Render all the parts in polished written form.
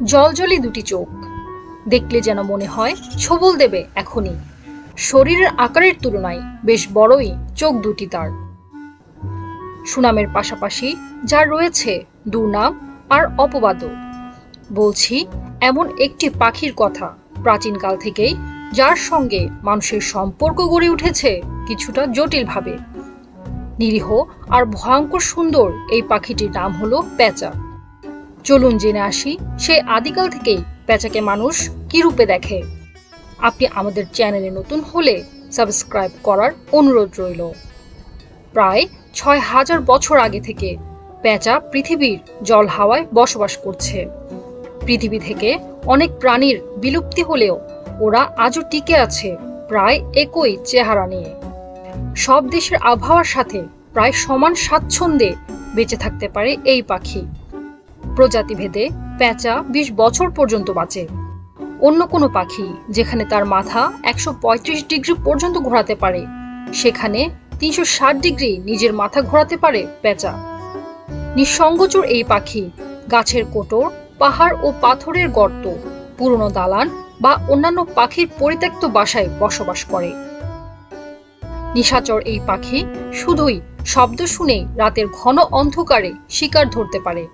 জলজলি দুটি চোখ, দেখলে যেন মনে হয় ছবল দেবে এখনই। শরীরের আকারের তুলনায় বেশ বড়ই চোখ দুটি তার। সুনামের পাশাপাশি যার রয়েছে দুর্নাম আর অপবাদও। বলছি এমন একটি পাখির কথা, প্রাচীনকাল থেকেই যার সঙ্গে মানুষের সম্পর্ক গড়ে উঠেছে কিছুটা জটিলভাবে। নিরীহ আর ভয়ঙ্কর সুন্দর এই পাখিটির নাম হলো পেঁচা। চলুন জেনে আসি সেই আদিকাল থেকেই পেঁচাকে মানুষ কি রূপে দেখে। আপনি আমাদের চ্যানেলে নতুন হলে সাবস্ক্রাইব করার অনুরোধ রইল। প্রায় ৬,০০০ বছর আগে থেকে পেঁচা পৃথিবীর জল হাওয়ায় বসবাস করছে। পৃথিবী থেকে অনেক প্রাণীর বিলুপ্তি হলেও ওরা আজও টিকে আছে প্রায় একই চেহারা নিয়ে। সব দেশের আবহাওয়ার সাথে প্রায় সমান স্বাচ্ছন্দ্যে বেঁচে থাকতে পারে এই পাখি। প্রজাতিভেদে পেঁচা ২০ বছর পর্যন্ত বাঁচে। অন্য কোনো পাখি যেখানে তার মাথা ১৩৫ ডিগ্রি পর্যন্ত ঘোরাতে পারে, সেখানে ৩৬০ ডিগ্রি নিজের মাথা ঘোরাতে পারে পেঁচা। নিঃসঙ্গচর এই পাখি গাছের কোটর, পাহাড় ও পাথরের গর্ত, পুরনো দালান বা অন্যান্য পাখির পরিত্যক্ত বাসায় বসবাস করে। নিশাচর এই পাখি শুধুই শব্দ শুনে রাতের ঘন অন্ধকারে শিকার ধরতে পারে।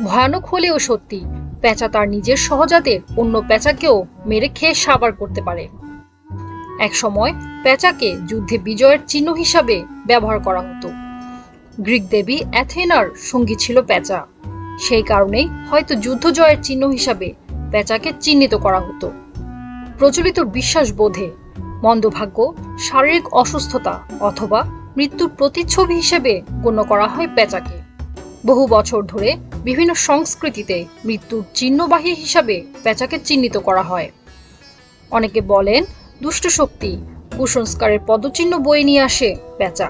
ভয়ানক হলেও সত্যি, পেঁচা তার নিজের সহজাতের অন্য পেঁচাকেও মেরে খেয়ে সাবার করতে পারে। একসময় পেঁচাকে যুদ্ধে বিজয়ের চিহ্ন হিসাবে ব্যবহার করা হতো। গ্রিক দেবী অ্যাথেনার সঙ্গী ছিল পেঁচা। সেই কারণেই হয়তো যুদ্ধ জয়ের চিহ্ন হিসাবে পেঁচাকে চিহ্নিত করা হতো। প্রচলিত বিশ্বাস বোধে মন্দভাগ্য, শারীরিক অসুস্থতা অথবা মৃত্যুর প্রতিচ্ছবি হিসেবে গণ্য করা হয় পেঁচাকে। বহু বছর ধরে বিভিন্ন সংস্কৃতিতে মৃত্যুর চিহ্নবাহী হিসাবে পেঁচাকে চিহ্নিত করা হয়। অনেকে বলেন দুষ্ট শক্তি, কুসংস্কারের পদচিহ্ন বয়ে নিয়ে আসে পেঁচা।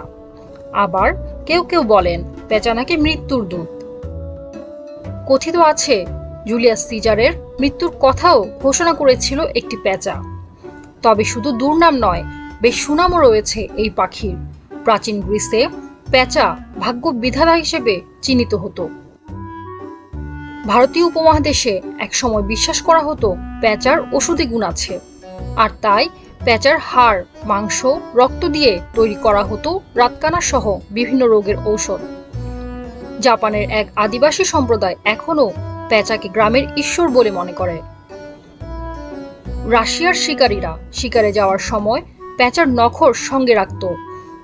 আবার কেউ কেউ বলেন পেঁচা নাকি মৃত্যুর দূত। কথিত আছে জুলিয়াস সিজারের মৃত্যুর কথাও ঘোষণা করেছিল একটি পেঁচা। তবে শুধু দুর্নাম নয়, বেশ সুনামও রয়েছে এই পাখির। প্রাচীন গ্রিসে পেঁচা ভাগ্য বিধাতা হিসেবে চিহ্নিত হতো। ভারতীয় উপমহাদেশে একসময় বিশ্বাস করা হতো পেঁচার ঔষধি গুণ আছে, আর তাই পেঁচার হাড়, মাংস, রক্ত দিয়ে তৈরি করা হতো রাতকানা সহ বিভিন্ন রোগের ঔষধ। জাপানের এক আদিবাসী সম্প্রদায় এখনো পেঁচাকে গ্রামের ঈশ্বর বলে মনে করে। রাশিয়ার শিকারীরা শিকারে যাওয়ার সময় পেঁচার নখর সঙ্গে রাখত।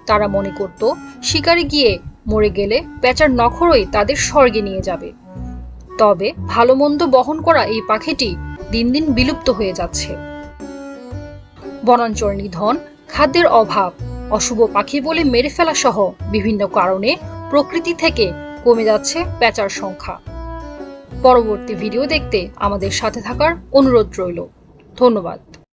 তারা মনে করত শিকারে গিয়ে মরে গেলে পেঁচার নখরই তাদের স্বর্গে নিয়ে যাবে। তবে ভালো মন্দ বহন করা এই পাখিটি দিন দিন বিলুপ্ত হয়ে যাচ্ছে। বনাঞ্চল নিধন, খাদ্যের অভাব, অশুভ পাখি বলে মেরে ফেলা সহ বিভিন্ন কারণে প্রকৃতি থেকে কমে যাচ্ছে পেঁচার সংখ্যা। পরবর্তী ভিডিও দেখতে আমাদের সাথে থাকার অনুরোধ রইল। ধন্যবাদ।